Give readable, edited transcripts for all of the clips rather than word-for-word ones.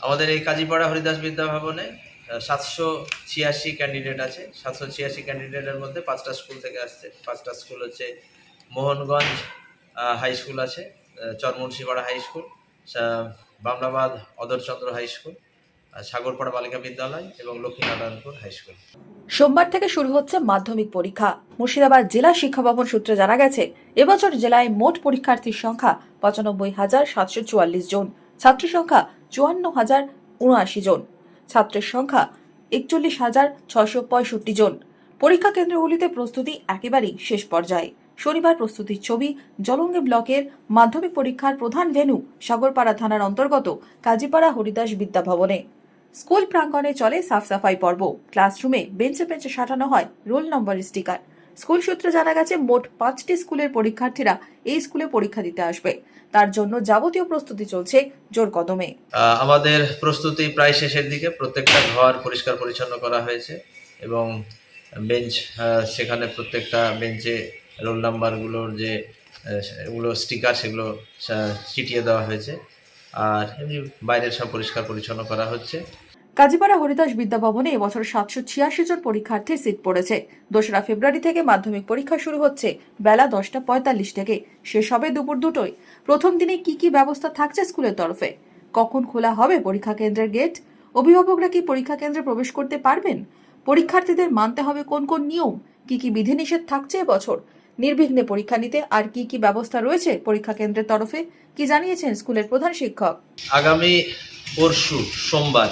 আমাদের এই কাজীপাড়া হরিদাস বিদ্যা ভবনে 786 ক্যান্ডিডেট আছে। 786 ক্যান্ডিডেটের মধ্যে 5টা স্কুল থেকে আসছে। 5টা স্কুল হচ্ছে মোহনগঞ্জ হাই স্কুল আছে, Charmunshipara high school, Banglabad Adarchandra high school, Sagarpara বালিকা বিদ্যালয় এবং লক্ষ্মীনারায়ণপুর হাই স্কুল। সোমবার থেকে শুরু হচ্ছে মাধ্যমিক পরীক্ষা। মুর্শিদাবাদ জেলা শিক্ষা ভবন সূত্রে জানা গেছে, এবছর জেলায় মোট পরীক্ষার্থীর সংখ্যা 95,744 জন, ছাত্রীর সংখ্যা 54,079 জন, ছাত্রের সংখ্যা 41,665 জন। পরীক্ষা কেন্দ্রগুলিতে প্রস্তুতি একেবারেই শেষ পর্যায়ে। শনিবার প্রস্তুতির ছবি জলঙ্গি ব্লকের মাধ্যমিক পরীক্ষার প্রধান ভেন্যু সাগরপাড়া থানার অন্তর্গত কাজীপাড়া হরিদাস বিদ্যা ভবনে। স্কুল প্রাঙ্গণে চলে সাফ সাফাই পর্ব। ক্লাসরুমে বেঞ্চে বেঞ্চে সাজানো হয় রোল নম্বর স্টিকার। স্কুল সূত্রে জানা গেছে, মোট 5টি স্কুলের পরীক্ষার্থীরা এই স্কুলে পরীক্ষা দিতে আসবে। তার জন্য যাবতীয় প্রস্তুতি চলছে জোর কদমে। আমাদের প্রস্তুতি প্রায় শেষের দিকে। প্রত্যেকটা ঘর পরিষ্কার পরিচ্ছন্ন করা হয়েছে এবং বেঞ্চ, সেখানে প্রত্যেকটা বেঞ্চে রোল নাম্বারগুলোর যে এগুলো স্টিকার, সেগুলো ছিটিয়ে দেওয়া হয়েছে। আর এমনি বাইরের সব পরিষ্কার পরিচ্ছন্ন করা হচ্ছে। কাজীপাড়া হরিদাস বিদ্যা ভবনে এবছর 786 জন পরীক্ষার্থীর সিট পড়েছে। 2রা ফেব্রুয়ারি থেকে মাধ্যমিক পরীক্ষা শুরু হচ্ছে বেলা 10:45 থেকে, শেষ হবে দুপুর 2টোয়। প্রথম দিনে কি কি ব্যবস্থা থাকছে স্কুলের তরফে? কখন খোলা হবে পরীক্ষা কেন্দ্রের গেট? অভিভাবকরা কি পরীক্ষা কেন্দ্রে প্রবেশ করতে পারবেন? পরীক্ষার্থীদের মানতে হবে কোন কোন নিয়ম? কি কি বিধিনিষেধ থাকছে এবছর? নির্বিঘ্নে পরীক্ষা নিতে আর কি কি ব্যবস্থা রয়েছে পরীক্ষা কেন্দ্রের তরফে, কি জানিয়েছেন স্কুলের প্রধান শিক্ষক? আগামী পরশু সোমবার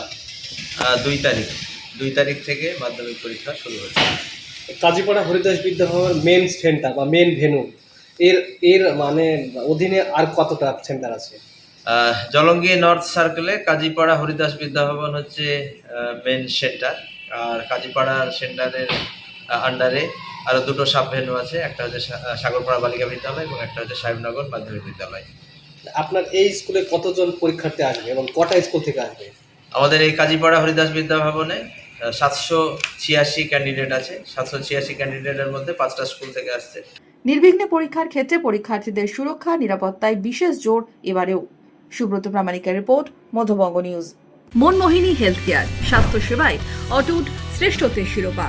2 তারিখ থেকে মাধ্যমিক পরীক্ষা শুরু হচ্ছে। কাজীপাড়া হরিদাস বিদ্যাভবন মেন সেন্টার বা মেন ভেন্যু, এর মানে অধীনে আর কতটা সেন্টার আছে? জলঙ্গি নর্থ সার্কেলে কাজীপাড়া হরিদাস বিদ্যাভবন হচ্ছে মেন সেন্টার। আর কাজীপাড়া সেন্টারের আন্ডারে আরও 2টো সাব ভেন্যু আছে। একটা হচ্ছে সাগরপাড়া বালিকা বিদ্যালয় এবং একটা হচ্ছে সাহেবনগর মাধ্যমিক বিদ্যালয়। আপনার এই স্কুলে কতজন পরীক্ষার্থী আসবে এবং কটা স্কুল থেকে আসবে? আমাদের এই কাজীপাড়া হরিদাস বিদ্যা ভবনে 786 ক্যান্ডিডেট আছে। 786 ক্যান্ডিডেটের মধ্যে 5টা স্কুল থেকে আসছে। নির্বিঘ্নে পরীক্ষার ক্ষেত্রে পরীক্ষার্থীদের সুরক্ষা নিরাপত্তায় বিশেষ জোর এবারেও। সুব্রত প্রামাণিকের রিপোর্ট, Madhyabanga news. Manmohini health care, স্বাস্থ্য সেবায় অটুট শ্রেষ্ঠত্বের শিরোপা।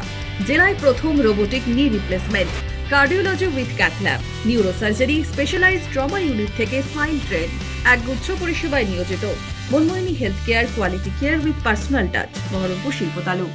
জেলায় প্রথম robotic knee replacement, cardiology with cath lab, neurosurgery, specialized trauma unit থেকে স্মাইল ট্রেন, একগুচ্ছ পরিষেবায় নিয়োজিত। Manmohini health care, quality care with personal touch, Baharampur শিল্প তালুক।